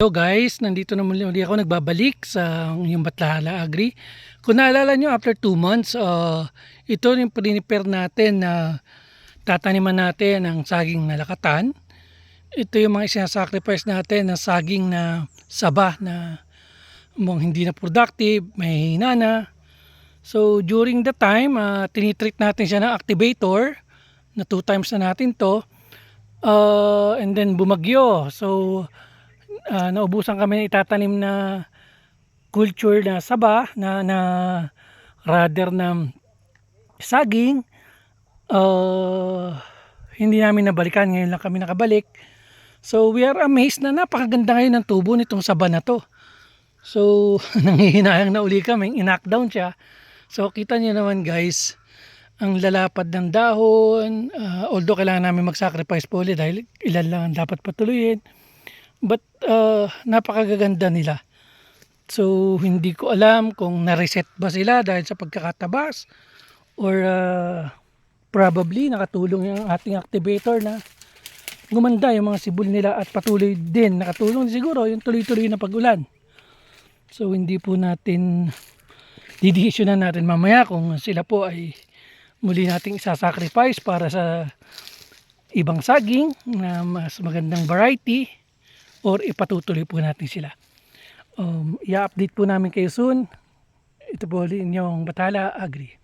Hello guys, nandito na muli ako nagbabalik sa yung Batlahala Agri. Kung naalala nyo, after 2 months, ito yung prepare natin na tataniman natin ng saging na lakatan. Ito yung mga isasacrifice natin na saging na saba na hindi na productive, may hina na. So during the time, tinitreat natin siya ng activator na 2 times na natin to. And then bumagyo. So naubusan kami ng itatanim na culture na saba na rather na saging. Hindi namin nabalikan, ngayon lang kami nakabalik. So we are amazed na napakaganda ngayon ng tubo nitong saba na to. So nanghihinayang na uli kami, in-knockdown siya. So kita niyo naman guys, ang lalapad ng dahon, although kailangan namin mag-sacrifice po ulit dahil ilan lang ang dapat patuloyin. But napakaganda nila. So hindi ko alam kung na-reset ba sila dahil sa pagkakatabas or probably nakatulong yung ating activator na gumanda yung mga sibol nila at patuloy din nakatulong siguro yung tuloy-tuloy na pag-ulan. So hindi po natin didesisyonan natin mamaya kung sila po ay muli nating isasacrifice para sa ibang saging na mas magandang variety or ipatutuloy po natin sila. I-update po namin kayo soon. Ito po ulit inyong Bathala Agri.